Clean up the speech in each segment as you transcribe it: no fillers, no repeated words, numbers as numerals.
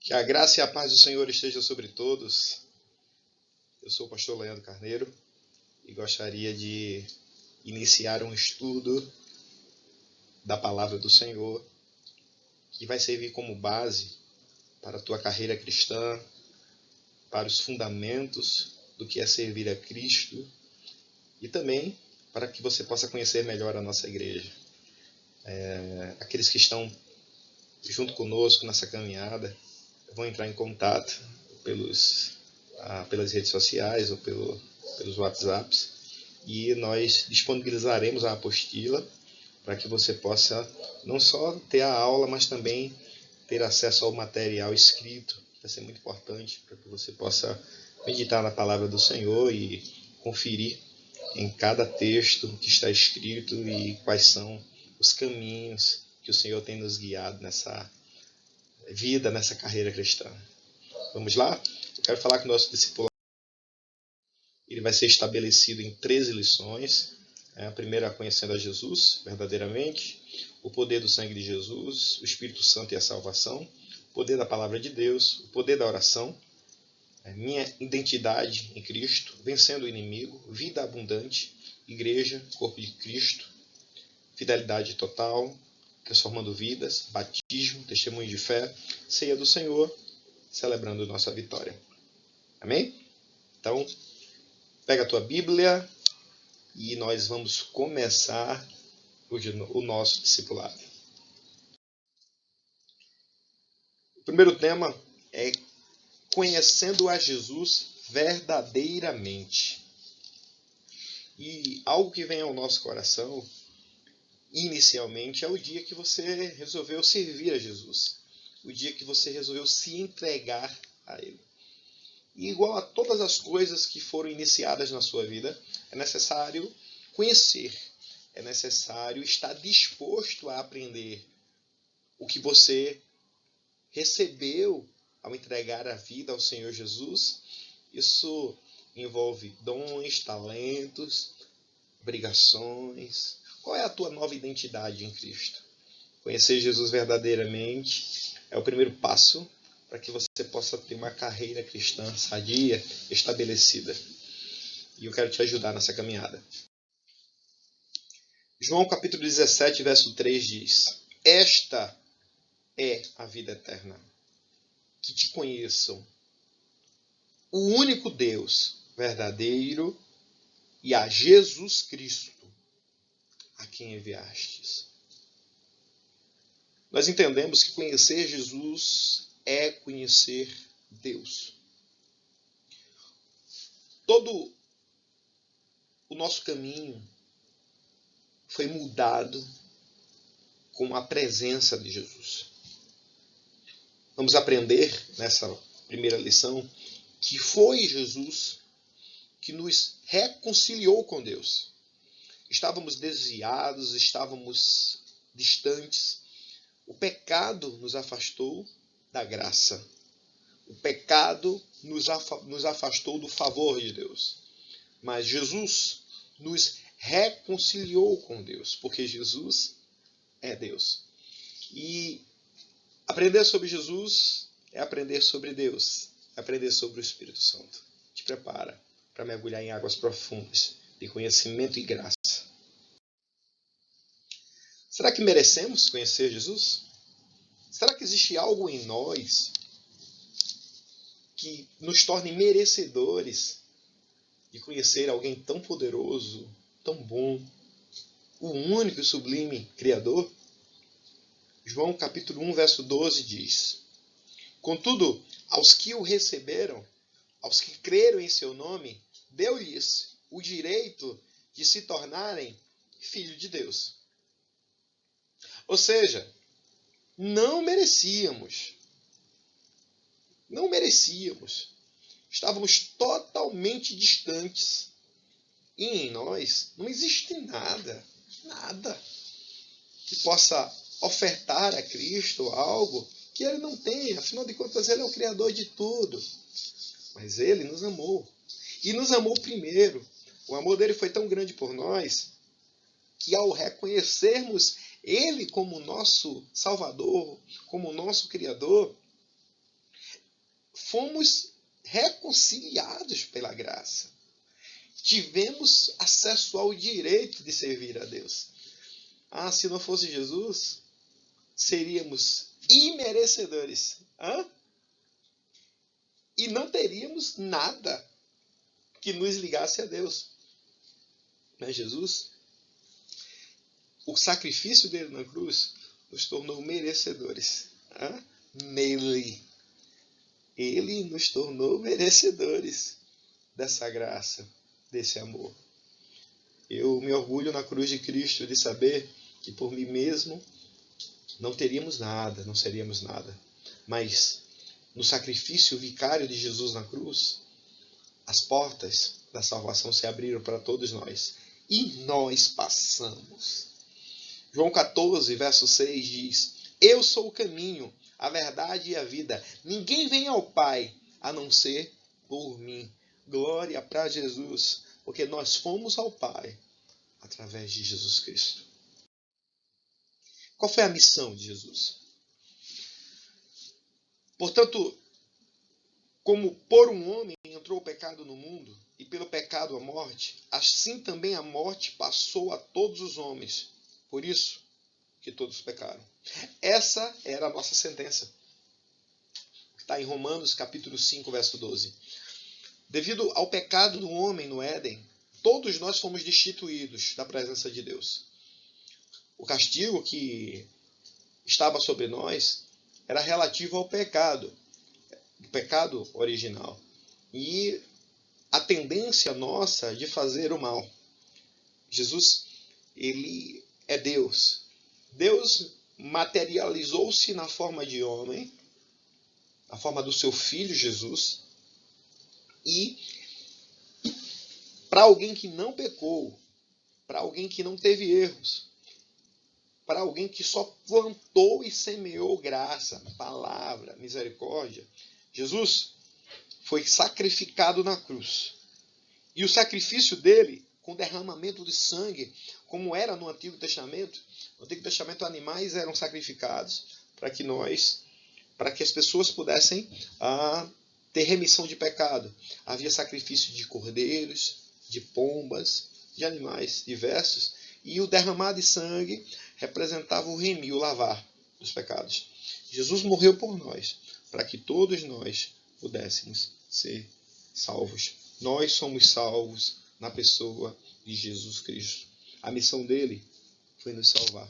Que a graça e a paz do Senhor esteja sobre todos. Eu sou o pastor Leandro Carneiro e gostaria de iniciar um estudo da palavra do Senhor que vai servir como base para a tua carreira cristã, para os fundamentos do que é servir a Cristo e também para que você possa conhecer melhor a nossa igreja. Aqueles que estão junto conosco nessa caminhada vão entrar em contato pelas redes sociais ou pelos WhatsApps e nós disponibilizaremos a apostila para que você possa não só ter a aula, mas também ter acesso ao material escrito. Vai ser muito importante para que você possa meditar na palavra do Senhor e conferir em cada texto que está escrito e quais são os caminhos que o Senhor tem nos guiado nessa vida, nessa carreira cristã. Vamos lá? Eu quero falar que o nosso discipulado ele vai ser estabelecido em 13 lições. A primeira, conhecendo a Jesus verdadeiramente, o poder do sangue de Jesus, o Espírito Santo e a salvação, o poder da palavra de Deus, o poder da oração, minha identidade em Cristo, vencendo o inimigo, vida abundante, igreja, corpo de Cristo, fidelidade total, transformando vidas, batismo, testemunho de fé, ceia do Senhor, celebrando nossa vitória. Amém? Então, pega a tua Bíblia e nós vamos começar o nosso discipulado. O primeiro tema é conhecendo a Jesus verdadeiramente. E algo que vem ao nosso coração, inicialmente, é o dia que você resolveu servir a Jesus. O dia que você resolveu se entregar a Ele. E igual a todas as coisas que foram iniciadas na sua vida, é necessário conhecer, é necessário estar disposto a aprender o que você recebeu ao entregar a vida ao Senhor Jesus. Isso envolve dons, talentos, obrigações. Qual é a tua nova identidade em Cristo? Conhecer Jesus verdadeiramente é o primeiro passo para que você possa ter uma carreira cristã sadia, estabelecida. E eu quero te ajudar nessa caminhada. João capítulo 17, verso 3 diz: Esta é a vida eterna, que te conheçam, o único Deus verdadeiro e a Jesus Cristo, a quem enviastes. Nós entendemos que conhecer Jesus é conhecer Deus. Todo o nosso caminho foi mudado com a presença de Jesus. Vamos aprender nessa primeira lição que foi Jesus que nos reconciliou com Deus. Estávamos desviados, estávamos distantes. O pecado nos afastou da graça. O pecado nos afastou do favor de Deus. Mas Jesus nos reconciliou com Deus, porque Jesus é Deus. E aprender sobre Jesus é aprender sobre Deus, é aprender sobre o Espírito Santo. Te prepara para mergulhar em águas profundas de conhecimento e graça. Será que merecemos conhecer Jesus? Será que existe algo em nós que nos torne merecedores de conhecer alguém tão poderoso, tão bom, o único e sublime Criador? João capítulo 1, verso 12 diz: Contudo, aos que o receberam, aos que creram em seu nome, deu-lhes o direito de se tornarem filhos de Deus. Ou seja, não merecíamos. Não merecíamos. Estávamos totalmente distantes. E em nós não existe nada que possa ofertar a Cristo algo que Ele não tem. Afinal de contas, Ele é o Criador de tudo. Mas Ele nos amou. E nos amou primeiro. O amor dele foi tão grande por nós que ao reconhecermos Ele como nosso Salvador, como nosso Criador, fomos reconciliados pela graça. Tivemos acesso ao direito de servir a Deus. Se não fosse Jesus, seríamos imerecedores. E não teríamos nada que nos ligasse a Deus. Mas Jesus, o sacrifício dele na cruz, nos tornou merecedores. Nele. Ele nos tornou merecedores dessa graça, desse amor. Eu me orgulho na cruz de Cristo de saber que por mim mesmo não teríamos nada, não seríamos nada. Mas no sacrifício vicário de Jesus na cruz, as portas da salvação se abriram para todos nós. E nós passamos. João 14, verso 6 diz: Eu sou o caminho, a verdade e a vida. Ninguém vem ao Pai a não ser por mim. Glória para Jesus, porque nós fomos ao Pai através de Jesus Cristo. Qual foi a missão de Jesus? Portanto, como por um homem entrou o pecado no mundo, e pelo pecado a morte, assim também a morte passou a todos os homens. Por isso que todos pecaram. Essa era a nossa sentença. Está em Romanos capítulo 5, verso 12. Devido ao pecado do homem no Éden, todos nós fomos destituídos da presença de Deus. O castigo que estava sobre nós era relativo ao pecado, o pecado original. E a tendência nossa de fazer o mal. Jesus, ele é Deus. Deus materializou-se na forma de homem, na forma do seu Filho Jesus. E para alguém que não pecou, para alguém que não teve erros, para alguém que só plantou e semeou graça, palavra, misericórdia, Jesus foi sacrificado na cruz. E o sacrifício dele, com derramamento de sangue, como era no Antigo Testamento, no Antigo Testamento animais eram sacrificados para que as pessoas pudessem ter remissão de pecado. Havia sacrifício de cordeiros, de pombas, de animais diversos, e o derramar de sangue representava o remir, o lavar dos pecados. Jesus morreu por nós, para que todos nós pudéssemos ser salvos. Nós somos salvos na pessoa de Jesus Cristo. A missão dele foi nos salvar.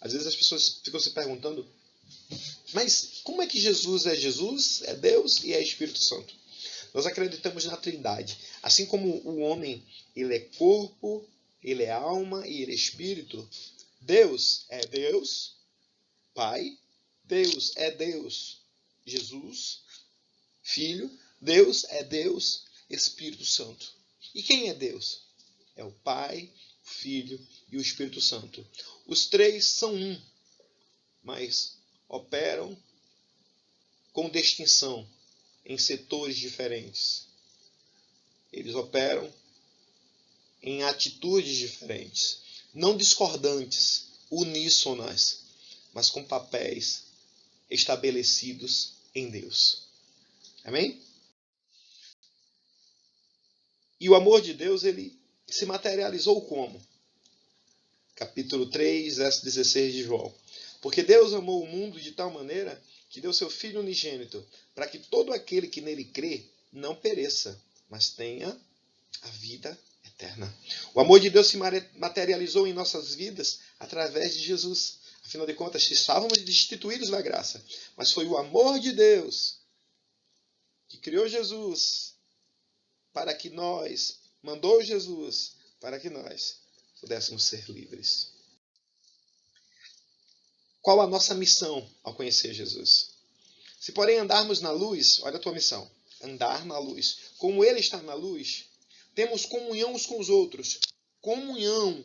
Às vezes as pessoas ficam se perguntando: mas como é que Jesus é Jesus, é Deus e é Espírito Santo? Nós acreditamos na Trindade. Assim como o homem, ele é corpo, ele é alma e ele é espírito, Deus é Deus, Pai, Deus é Deus, Jesus, Filho, Deus é Deus, Espírito Santo. E quem é Deus? É o Pai, o Filho e o Espírito Santo. Os três são um, mas operam com distinção em setores diferentes. Eles operam em atitudes diferentes, não discordantes, uníssonas, mas com papéis estabelecidos em Deus. Amém? E o amor de Deus, ele se materializou como? Capítulo 3, verso 16 de João. Porque Deus amou o mundo de tal maneira que deu seu Filho unigênito, para que todo aquele que nele crê não pereça, mas tenha a vida eterna. O amor de Deus se materializou em nossas vidas através de Jesus. Afinal de contas, estávamos destituídos da graça, mas foi o amor de Deus que criou Jesus para que nós, mandou Jesus para que nós pudéssemos ser livres. Qual a nossa missão ao conhecer Jesus? Se porém andarmos na luz, olha a tua missão, andar na luz. Como Ele está na luz, temos comunhão uns com os outros. Comunhão.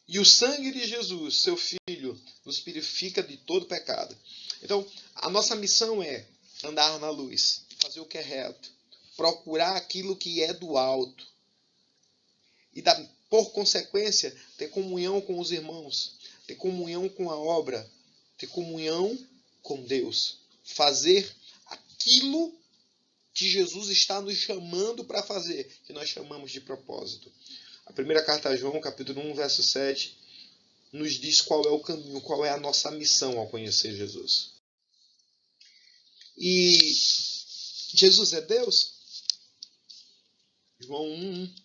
E o sangue de Jesus, seu Filho, nos purifica de todo pecado. Então, a nossa missão é andar na luz, fazer o que é reto, procurar aquilo que é do alto. E, por consequência, ter comunhão com os irmãos, ter comunhão com a obra, ter comunhão com Deus. fazer aquilo que Jesus está nos chamando para fazer, que nós chamamos de propósito. A primeira carta a João, capítulo 1, verso 7, nos diz qual é o caminho, qual é a nossa missão ao conhecer Jesus. E Jesus é Deus? João 1,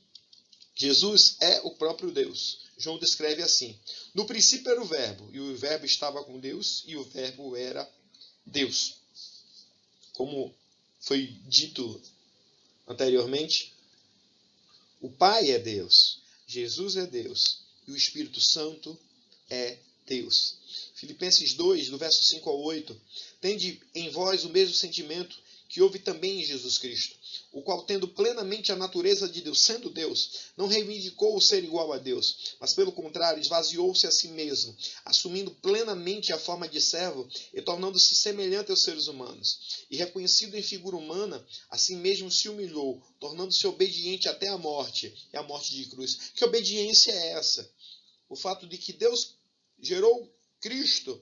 Jesus é o próprio Deus. João descreve assim: no princípio era o verbo, e o verbo estava com Deus, e o verbo era Deus. Como foi dito anteriormente, o Pai é Deus, Jesus é Deus, e o Espírito Santo é Deus. Filipenses 2, do verso 5 ao 8, tende em vós o mesmo sentimento que houve também em Jesus Cristo, o qual, tendo plenamente a natureza de Deus, sendo Deus, não reivindicou o ser igual a Deus, mas pelo contrário, esvaziou-se a si mesmo, assumindo plenamente a forma de servo e tornando-se semelhante aos seres humanos. E reconhecido em figura humana, a si mesmo se humilhou, tornando-se obediente até a morte, e a morte de cruz. Que obediência é essa? O fato de que Deus gerou Cristo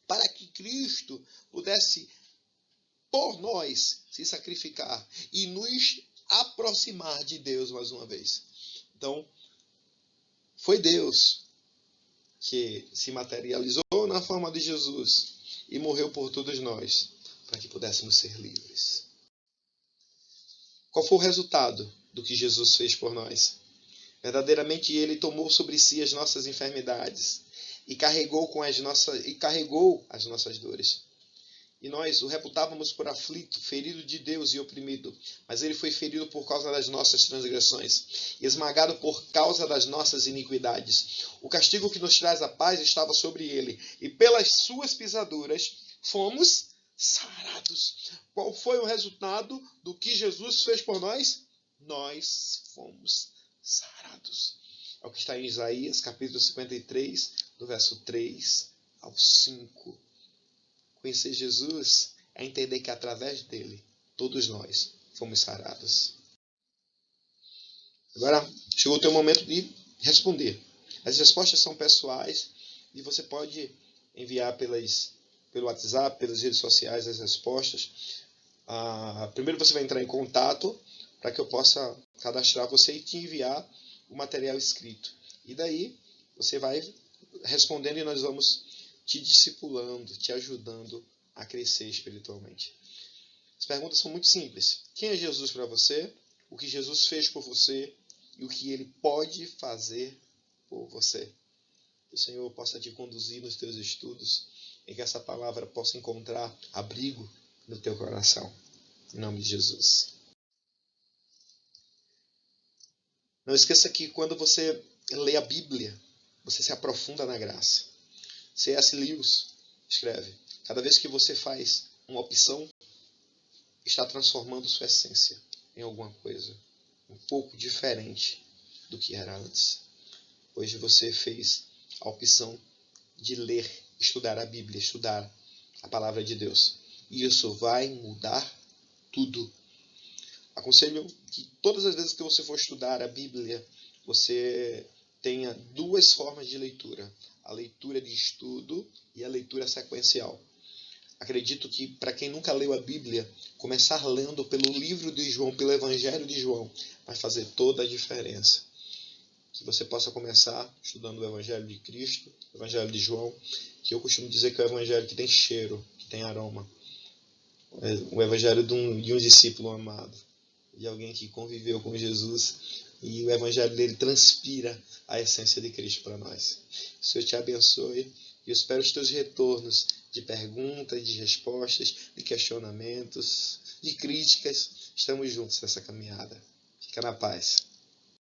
para que Cristo pudesse por nós se sacrificar e nos aproximar de Deus mais uma vez. Então, foi Deus que se materializou na forma de Jesus e morreu por todos nós, para que pudéssemos ser livres. Qual foi o resultado do que Jesus fez por nós? Verdadeiramente Ele tomou sobre si as nossas enfermidades e carregou as nossas dores. E nós o reputávamos por aflito, ferido de Deus e oprimido. Mas ele foi ferido por causa das nossas transgressões, esmagado por causa das nossas iniquidades. O castigo que nos traz a paz estava sobre ele, e pelas suas pisaduras fomos sarados. Qual foi o resultado do que Jesus fez por nós? Nós fomos sarados. É o que está em Isaías, capítulo 53, do verso 3 ao 5. Conhecer Jesus é entender que através dele, todos nós fomos sarados. Agora, chegou o teu momento de responder. As respostas são pessoais e você pode enviar pelo WhatsApp, pelas redes sociais as respostas. Primeiro você vai entrar em contato para que eu possa cadastrar você e te enviar o material escrito. E daí você vai respondendo e nós vamos te discipulando, te ajudando a crescer espiritualmente. As perguntas são muito simples. Quem é Jesus para você? O que Jesus fez por você? E o que Ele pode fazer por você? Que o Senhor possa te conduzir nos teus estudos e que essa palavra possa encontrar abrigo no teu coração. Em nome de Jesus. Não esqueça que quando você lê a Bíblia, você se aprofunda na graça. C.S. Lewis escreve: cada vez que você faz uma opção, está transformando sua essência em alguma coisa um pouco diferente do que era antes. Hoje você fez a opção de ler, estudar a Bíblia, estudar a palavra de Deus. E isso vai mudar tudo. Aconselho que todas as vezes que você for estudar a Bíblia, você tenha duas formas de leitura: a leitura de estudo e a leitura sequencial. Acredito que para quem nunca leu a Bíblia, começar lendo pelo livro de João, pelo Evangelho de João, vai fazer toda a diferença. Que você possa começar estudando o Evangelho de Cristo, o Evangelho de João, que eu costumo dizer que é o Evangelho que tem cheiro, que tem aroma. É o Evangelho de um discípulo amado, de alguém que conviveu com Jesus, e o Evangelho dele transpira a essência de Cristo para nós. O Senhor te abençoe e eu espero os teus retornos de perguntas, de respostas, de questionamentos, de críticas. Estamos juntos nessa caminhada. Fica na paz.